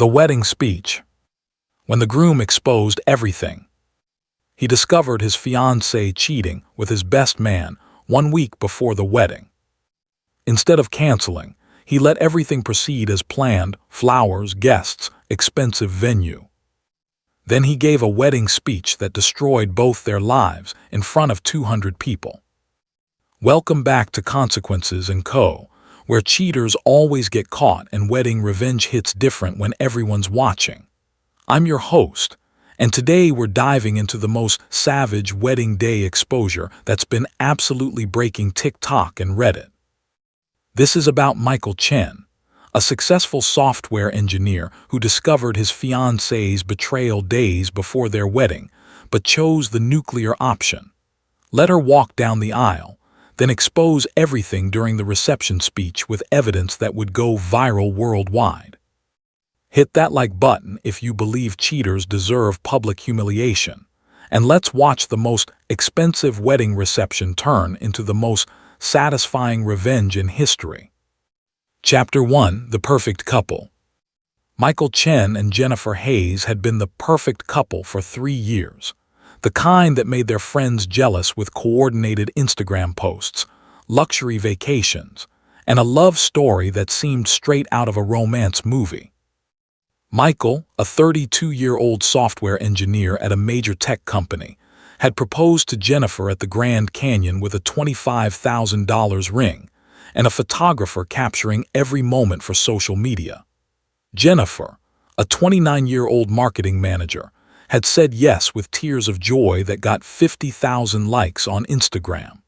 The wedding speech. When the groom exposed everything, he discovered his fiancée cheating with his best man 1 week before the wedding. Instead of canceling, he let everything proceed as planned: flowers, guests, expensive venue. Then he gave a wedding speech that destroyed both their lives in front of 200 people. Welcome back to Consequences & Co., where cheaters always get caught and wedding revenge hits different when everyone's watching. I'm your host, and today we're diving into the most savage wedding day exposure that's been absolutely breaking TikTok and Reddit. This is about Michael Chen, a successful software engineer who discovered his fiancée's betrayal days before their wedding, but chose the nuclear option. Let her walk down the aisle, then expose everything during the reception speech with evidence that would go viral worldwide. Hit that like button if you believe cheaters deserve public humiliation, and let's watch the most expensive wedding reception turn into the most satisfying revenge in history. Chapter 1: The Perfect Couple. Michael Chen and Jennifer Hayes had been the perfect couple for 3 years. The kind that made their friends jealous with coordinated Instagram posts, luxury vacations, and a love story that seemed straight out of a romance movie. Michael, a 32-year-old software engineer at a major tech company, had proposed to Jennifer at the Grand Canyon with a $25,000 ring and a photographer capturing every moment for social media. Jennifer, a 29-year-old marketing manager, had said yes with tears of joy that got 50,000 likes on Instagram.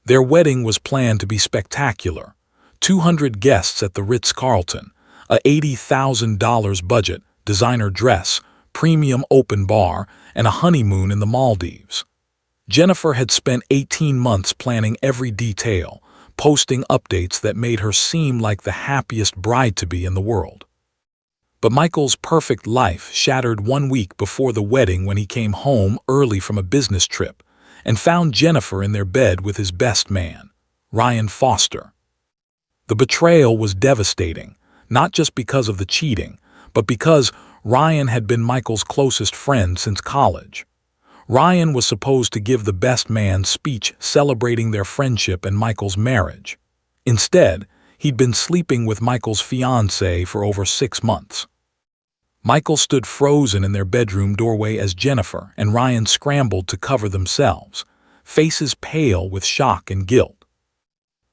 Their wedding was planned to be spectacular: 200 guests at the Ritz-Carlton, a $80,000 budget, designer dress, premium open bar, and a honeymoon in the Maldives. Jennifer had spent 18 months planning every detail, posting updates that made her seem like the happiest bride-to-be in the world. But Michael's perfect life shattered 1 week before the wedding when he came home early from a business trip and found Jennifer in their bed with his best man, Ryan Foster. The betrayal was devastating, not just because of the cheating, but because Ryan had been Michael's closest friend since college. Ryan was supposed to give the best man speech celebrating their friendship and Michael's marriage. Instead, he'd been sleeping with Michael's fiancée for over 6 months. Michael stood frozen in their bedroom doorway as Jennifer and Ryan scrambled to cover themselves, faces pale with shock and guilt.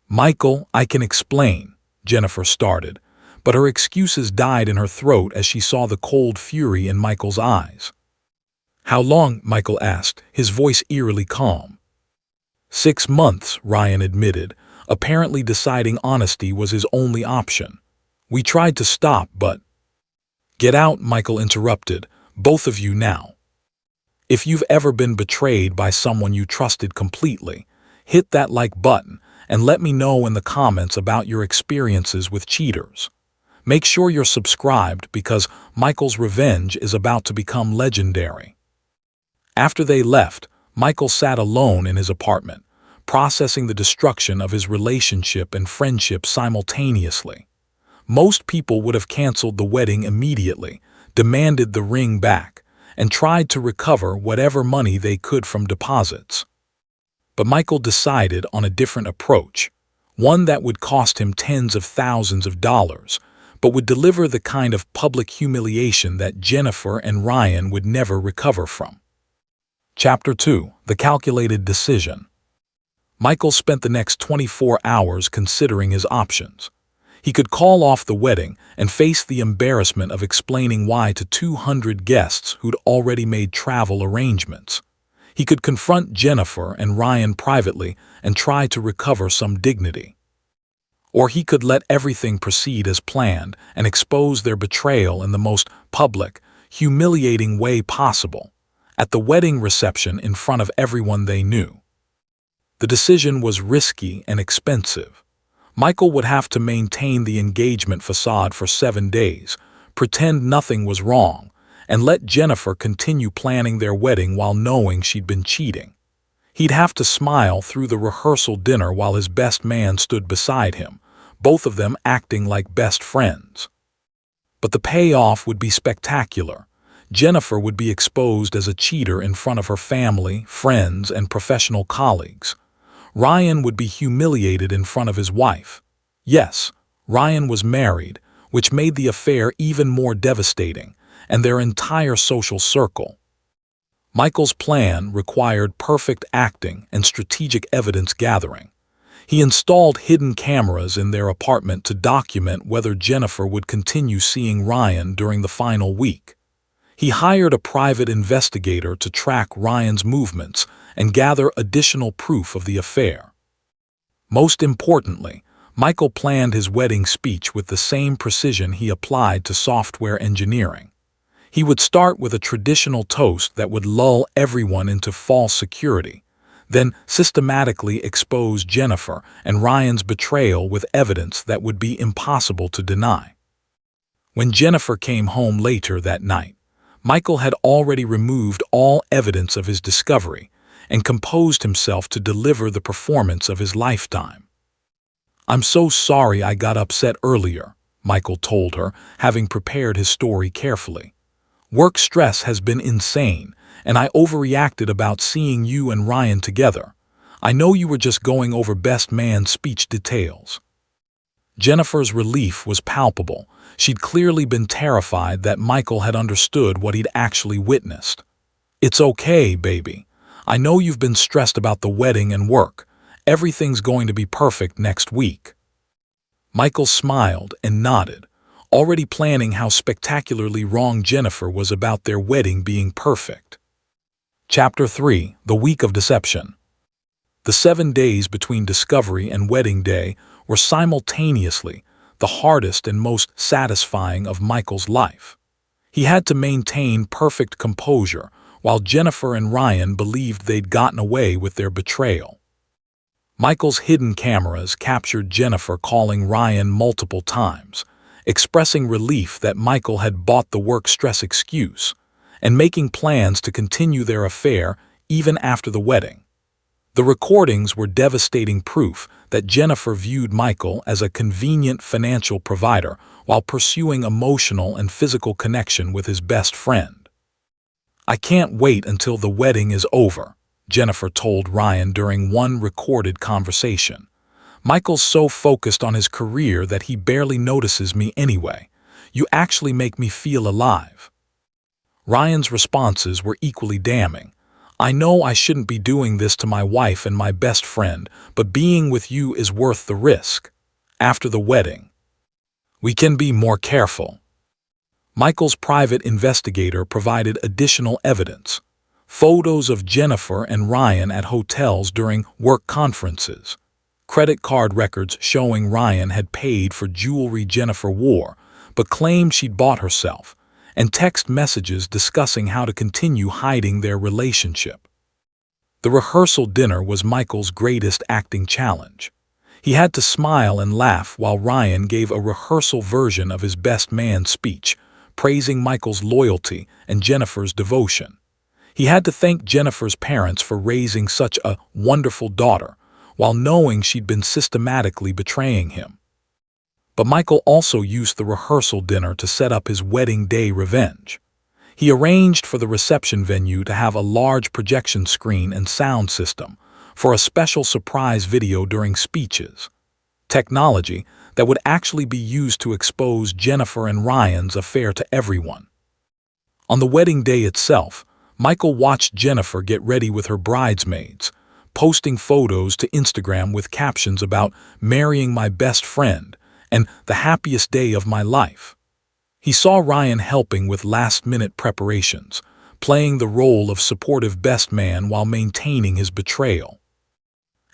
"Michael, I can explain," Jennifer started, but her excuses died in her throat as she saw the cold fury in Michael's eyes. "How long?" Michael asked, his voice eerily calm. 6 months, Ryan admitted, apparently deciding honesty was his only option. "We tried to stop, but—" "Get out," Michael interrupted, "both of you now. If you've ever been betrayed by someone you trusted completely, hit that like button and let me know in the comments about your experiences with cheaters. Make sure you're subscribed because Michael's revenge is about to become legendary." After they left, Michael sat alone in his apartment, processing the destruction of his relationship and friendship simultaneously. Most people would have canceled the wedding immediately, demanded the ring back, and tried to recover whatever money they could from deposits. But Michael decided on a different approach, one that would cost him tens of thousands of dollars, but would deliver the kind of public humiliation that Jennifer and Ryan would never recover from. Chapter 2: The Calculated Decision. Michael spent the next 24 hours considering his options. He could call off the wedding and face the embarrassment of explaining why to 200 guests who'd already made travel arrangements. He could confront Jennifer and Ryan privately and try to recover some dignity. Or he could let everything proceed as planned and expose their betrayal in the most public, humiliating way possible, at the wedding reception in front of everyone they knew. The decision was risky and expensive. Michael would have to maintain the engagement facade for 7 days, pretend nothing was wrong, and let Jennifer continue planning their wedding while knowing she'd been cheating. He'd have to smile through the rehearsal dinner while his best man stood beside him, both of them acting like best friends. But the payoff would be spectacular. Jennifer would be exposed as a cheater in front of her family, friends, and professional colleagues. Ryan would be humiliated in front of his wife. Yes, Ryan was married, which made the affair even more devastating, and their entire social circle. Michael's plan required perfect acting and strategic evidence gathering. He installed hidden cameras in their apartment to document whether Jennifer would continue seeing Ryan during the final week. He hired a private investigator to track Ryan's movements and gather additional proof of the affair. Most importantly, Michael planned his wedding speech with the same precision he applied to software engineering. He would start with a traditional toast that would lull everyone into false security, then systematically expose Jennifer and Ryan's betrayal with evidence that would be impossible to deny. When Jennifer came home later that night, Michael had already removed all evidence of his discovery and composed himself to deliver the performance of his lifetime. "I'm so sorry I got upset earlier," Michael told her, having prepared his story carefully. "Work stress has been insane, and I overreacted about seeing you and Ryan together. I know you were just going over best man speech details." Jennifer's relief was palpable. She'd clearly been terrified that Michael had understood what he'd actually witnessed. "It's okay, baby. I know you've been stressed about the wedding and work. Everything's going to be perfect next week." Michael smiled and nodded, already planning how spectacularly wrong Jennifer was about their wedding being perfect. Chapter 3: The Week of Deception. The 7 days between discovery and wedding day were simultaneously the hardest and most satisfying of Michael's life. He had to maintain perfect composure while Jennifer and Ryan believed they'd gotten away with their betrayal. Michael's hidden cameras captured Jennifer calling Ryan multiple times, expressing relief that Michael had bought the work stress excuse, and making plans to continue their affair even after the wedding. The recordings were devastating proof that Jennifer viewed Michael as a convenient financial provider while pursuing emotional and physical connection with his best friend. "I can't wait until the wedding is over," Jennifer told Ryan during one recorded conversation. "Michael's so focused on his career that he barely notices me anyway. You actually make me feel alive." Ryan's responses were equally damning. "I know I shouldn't be doing this to my wife and my best friend, but being with you is worth the risk. After the wedding, we can be more careful." Michael's private investigator provided additional evidence: photos of Jennifer and Ryan at hotels during work conferences, credit card records showing Ryan had paid for jewelry Jennifer wore but claimed she'd bought herself, and text messages discussing how to continue hiding their relationship. The rehearsal dinner was Michael's greatest acting challenge. He had to smile and laugh while Ryan gave a rehearsal version of his best man speech, praising Michael's loyalty and Jennifer's devotion. He had to thank Jennifer's parents for raising such a wonderful daughter, while knowing she'd been systematically betraying him. But Michael also used the rehearsal dinner to set up his wedding day revenge. He arranged for the reception venue to have a large projection screen and sound system for a special surprise video during speeches, technology that would actually be used to expose Jennifer and Ryan's affair to everyone. On the wedding day itself, Michael watched Jennifer get ready with her bridesmaids, posting photos to Instagram with captions about "marrying my best friend" and "the happiest day of my life." He saw Ryan helping with last-minute preparations, playing the role of supportive best man while maintaining his betrayal.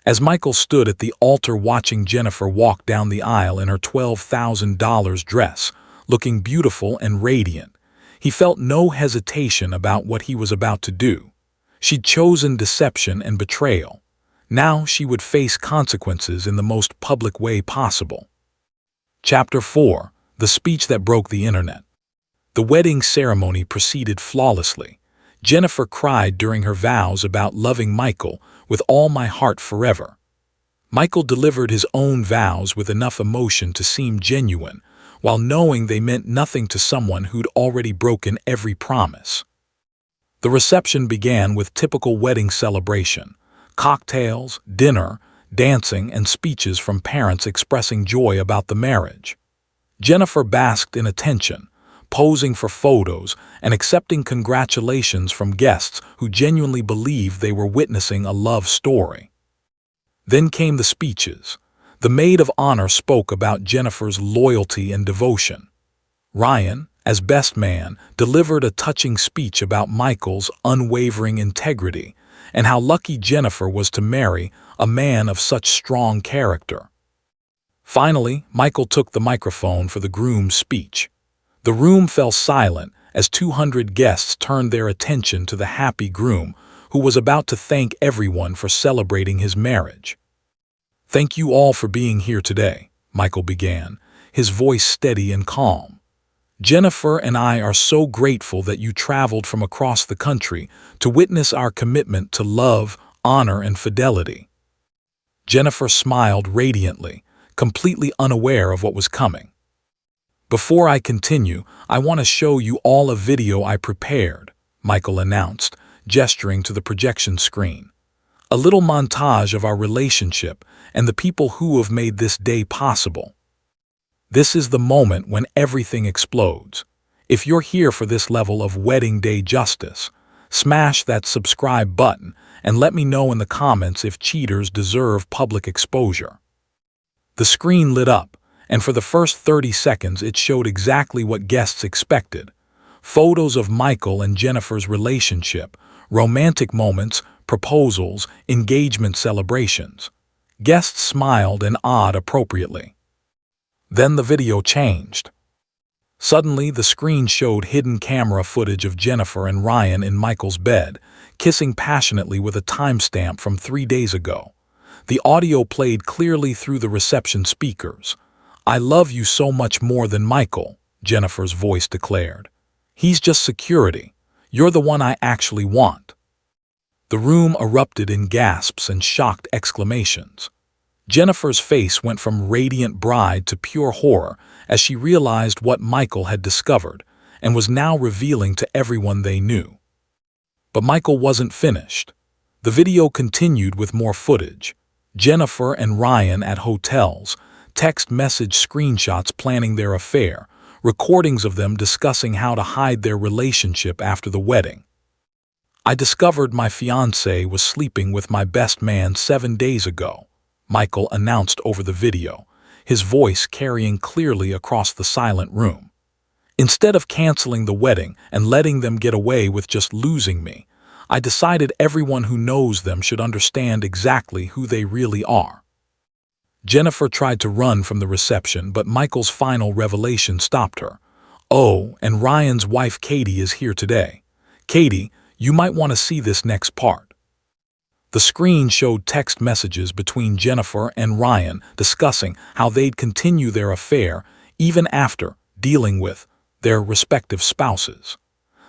As Michael stood at the altar watching Jennifer walk down the aisle in her $12,000 dress, looking beautiful and radiant, he felt no hesitation about what he was about to do. She'd chosen deception and betrayal. Now she would face consequences in the most public way possible. Chapter 4: The Speech That Broke the Internet. The wedding ceremony proceeded flawlessly. Jennifer cried during her vows about loving Michael with all my heart forever. Michael delivered his own vows with enough emotion to seem genuine, while knowing they meant nothing to someone who'd already broken every promise. The reception began with typical wedding celebration: cocktails, dinner, dancing, and speeches from parents expressing joy about the marriage. Jennifer basked in attention, posing for photos and accepting congratulations from guests who genuinely believed they were witnessing a love story. Then came the speeches. The maid of honor spoke about Jennifer's loyalty and devotion. Ryan, as best man, delivered a touching speech about Michael's unwavering integrity and how lucky Jennifer was to marry a man of such strong character. Finally, Michael took the microphone for the groom's speech. The room fell silent as 200 guests turned their attention to the happy groom, who was about to thank everyone for celebrating his marriage. "Thank you all for being here today," Michael began, his voice steady and calm. "Jennifer and I are so grateful that you traveled from across the country to witness our commitment to love, honor, and fidelity." Jennifer smiled radiantly, completely unaware of what was coming. "Before I continue, I want to show you all a video I prepared," Michael announced, gesturing to the projection screen. "A little montage of our relationship and the people who have made this day possible. This is the moment when everything explodes. If you're here for this level of wedding day justice, smash that subscribe button and let me know in the comments if cheaters deserve public exposure." The screen lit up, and for the first 30 seconds it showed exactly what guests expected: photos of Michael and Jennifer's relationship, romantic moments, proposals, engagement celebrations. Guests smiled and awed appropriately. Then the video changed. Suddenly, the screen showed hidden camera footage of Jennifer and Ryan in Michael's bed, kissing passionately with a timestamp from 3 days ago. The audio played clearly through the reception speakers. "I love you so much more than Michael," Jennifer's voice declared. "He's just security. You're the one I actually want." The room erupted in gasps and shocked exclamations. Jennifer's face went from radiant bride to pure horror as she realized what Michael had discovered and was now revealing to everyone they knew. But Michael wasn't finished. The video continued with more footage: Jennifer and Ryan at hotels, text message screenshots planning their affair, recordings of them discussing how to hide their relationship after the wedding. "I discovered my fiancée was sleeping with my best man 7 days ago," Michael announced over the video, his voice carrying clearly across the silent room. "Instead of canceling the wedding and letting them get away with just losing me, I decided everyone who knows them should understand exactly who they really are." Jennifer tried to run from the reception, but Michael's final revelation stopped her. "Oh, and Ryan's wife Katie is here today. Katie, you might want to see this next part." The screen showed text messages between Jennifer and Ryan discussing how they'd continue their affair even after dealing with their respective spouses.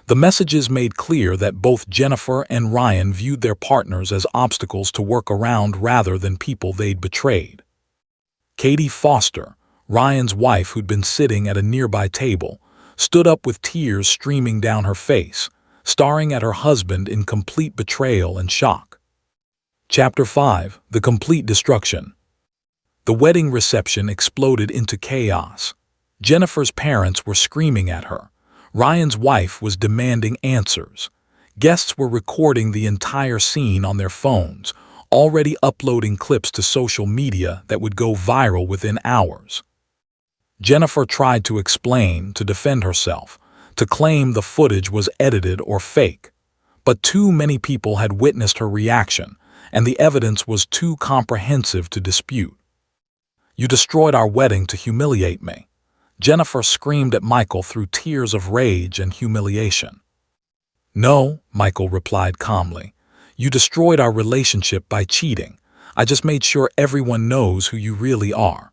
The messages made clear that both Jennifer and Ryan viewed their partners as obstacles to work around rather than people they'd betrayed. Katie Foster, Ryan's wife who'd been sitting at a nearby table, stood up with tears streaming down her face, staring at her husband in complete betrayal and shock. Chapter 5: The Complete Destruction. The wedding reception exploded into chaos. Jennifer's parents were screaming at her. Ryan's wife was demanding answers. Guests were recording the entire scene on their phones, already uploading clips to social media that would go viral within hours. Jennifer tried to explain, to defend herself, to claim the footage was edited or fake. But too many people had witnessed her reaction, and the evidence was too comprehensive to dispute. "You destroyed our wedding to humiliate me," Jennifer screamed at Michael through tears of rage and humiliation. "No," Michael replied calmly. "You destroyed our relationship by cheating. I just made sure everyone knows who you really are."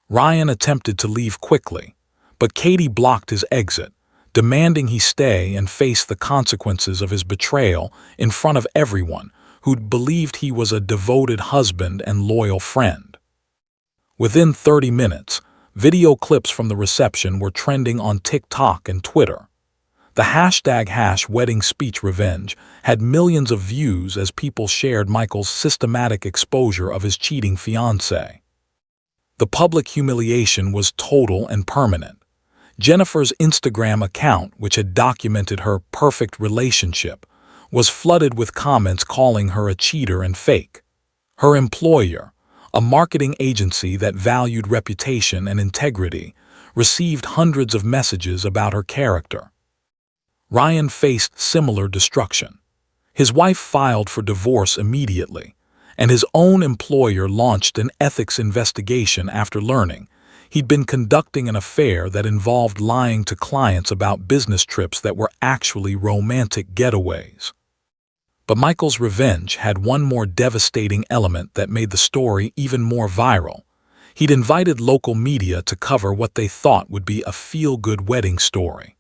Ryan attempted to leave quickly, but Katie blocked his exit, demanding he stay and face the consequences of his betrayal in front of everyone who'd believed he was a devoted husband and loyal friend. Within 30 minutes, Video clips from the reception were trending on TikTok and Twitter. The #wedding speech revenge had millions of views as people shared Michael's systematic exposure of his cheating fiancée. The public humiliation was total and permanent. Jennifer's Instagram account, which had documented her perfect relationship, was flooded with comments calling her a cheater and fake. Her employer, a marketing agency that valued reputation and integrity, received hundreds of messages about her character. Ryan faced similar destruction. His wife filed for divorce immediately, and his own employer launched an ethics investigation after learning he'd been conducting an affair that involved lying to clients about business trips that were actually romantic getaways. But Michael's revenge had one more devastating element that made the story even more viral. He'd invited local media to cover what they thought would be a feel-good wedding story.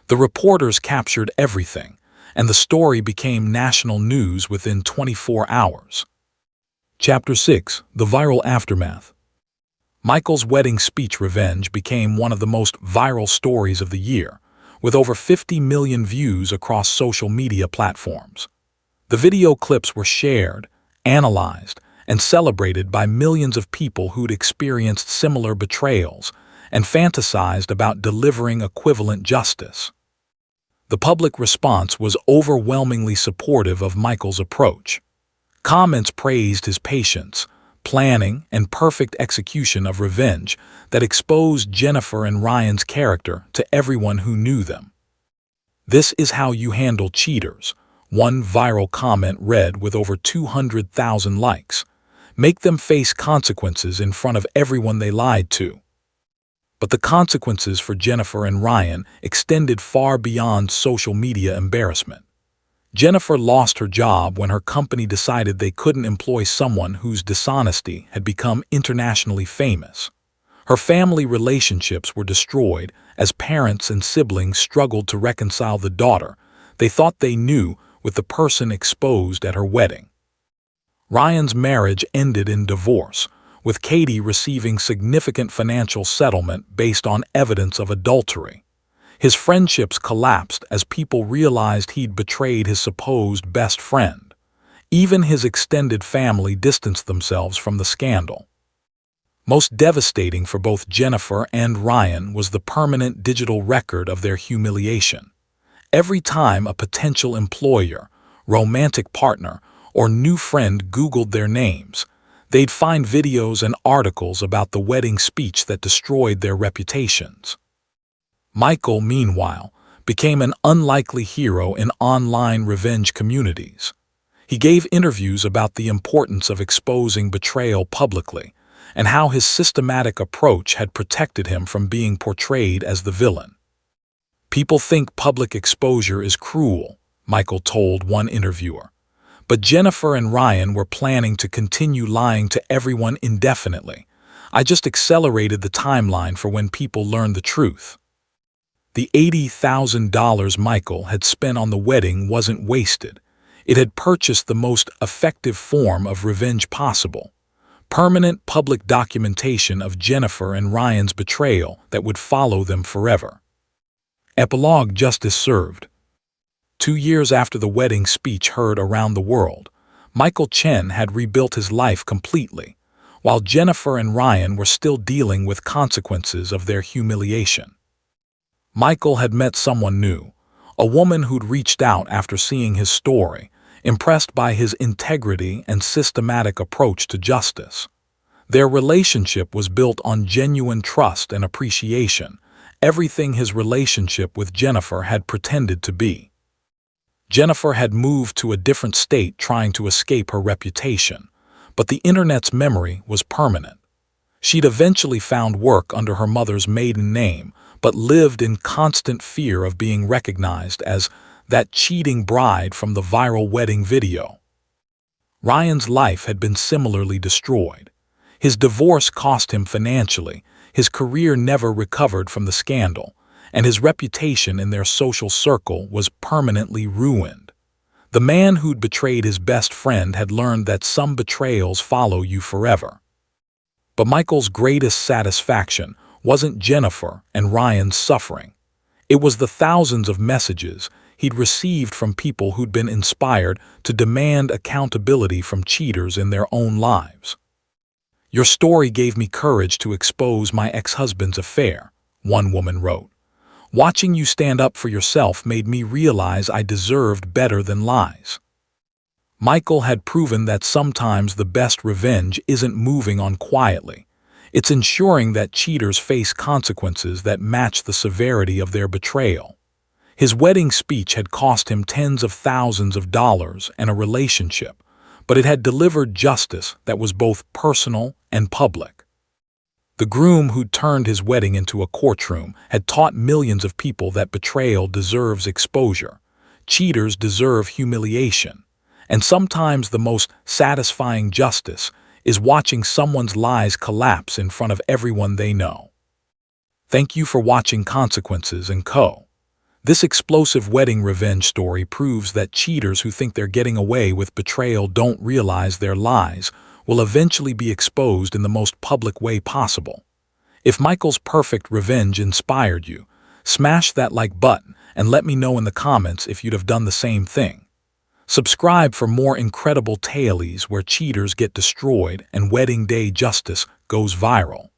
The reporters captured everything, and the story became national news within 24 hours. Chapter 6: The Viral Aftermath. Michael's wedding speech revenge became one of the most viral stories of the year, with over 50 million views across social media platforms. The video clips were shared, analyzed, and celebrated by millions of people who'd experienced similar betrayals and fantasized about delivering equivalent justice. The public response was overwhelmingly supportive of Michael's approach. Comments praised his patience, planning, and perfect execution of revenge that exposed Jennifer and Ryan's character to everyone who knew them. "This is how you handle cheaters," one viral comment read with over 200,000 likes. "Make them face consequences in front of everyone they lied to." But the consequences for Jennifer and Ryan extended far beyond social media embarrassment. Jennifer lost her job when her company decided they couldn't employ someone whose dishonesty had become internationally famous. Her family relationships were destroyed as parents and siblings struggled to reconcile the daughter they thought they knew with the person exposed at her wedding. Ryan's marriage ended in divorce, with Katie receiving significant financial settlement based on evidence of adultery. His friendships collapsed as people realized he'd betrayed his supposed best friend. Even his extended family distanced themselves from the scandal. Most devastating for both Jennifer and Ryan was the permanent digital record of their humiliation. Every time a potential employer, romantic partner, or new friend Googled their names, they'd find videos and articles about the wedding speech that destroyed their reputations. Michael, meanwhile, became an unlikely hero in online revenge communities. He gave interviews about the importance of exposing betrayal publicly and how his systematic approach had protected him from being portrayed as the villain. "People think public exposure is cruel," Michael told one interviewer. "But Jennifer and Ryan were planning to continue lying to everyone indefinitely. I just accelerated the timeline for when people learned the truth." The $80,000 Michael had spent on the wedding wasn't wasted. It had purchased the most effective form of revenge possible: permanent public documentation of Jennifer and Ryan's betrayal that would follow them forever. Epilogue: Justice served. 2 years after the wedding speech heard around the world, Michael Chen had rebuilt his life completely, while Jennifer and Ryan were still dealing with consequences of their humiliation. Michael had met someone new, a woman who'd reached out after seeing his story, impressed by his integrity and systematic approach to justice. Their relationship was built on genuine trust and appreciation, everything his relationship with Jennifer had pretended to be. Jennifer had moved to a different state trying to escape her reputation, but the internet's memory was permanent. She'd eventually found work under her mother's maiden name, but lived in constant fear of being recognized as that cheating bride from the viral wedding video. Ryan's life had been similarly destroyed. His divorce cost him financially, his career never recovered from the scandal, and his reputation in their social circle was permanently ruined. The man who'd betrayed his best friend had learned that some betrayals follow you forever. But Michael's greatest satisfaction wasn't Jennifer and Ryan's suffering. It was the thousands of messages he'd received from people who'd been inspired to demand accountability from cheaters in their own lives. "Your story gave me courage to expose my ex-husband's affair," one woman wrote. "Watching you stand up for yourself made me realize I deserved better than lies." Michael had proven that sometimes the best revenge isn't moving on quietly. It's ensuring that cheaters face consequences that match the severity of their betrayal. His wedding speech had cost him tens of thousands of dollars and a relationship, but it had delivered justice that was both personal and public. The groom who'd turned his wedding into a courtroom had taught millions of people that betrayal deserves exposure, cheaters deserve humiliation, and sometimes the most satisfying justice is watching someone's lies collapse in front of everyone they know. Thank you for watching Consequences & Co. This explosive wedding revenge story proves that cheaters who think they're getting away with betrayal don't realize their lies will eventually be exposed in the most public way possible. If Michael's perfect revenge inspired you, smash that like button and let me know in the comments if you'd have done the same thing. Subscribe for more incredible tales where cheaters get destroyed and wedding day justice goes viral.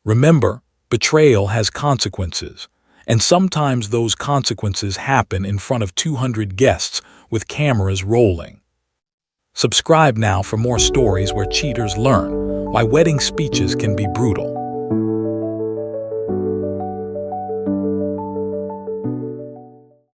Remember, betrayal has consequences, and sometimes those consequences happen in front of 200 guests with cameras rolling. Subscribe now for more stories where cheaters learn why wedding speeches can be brutal.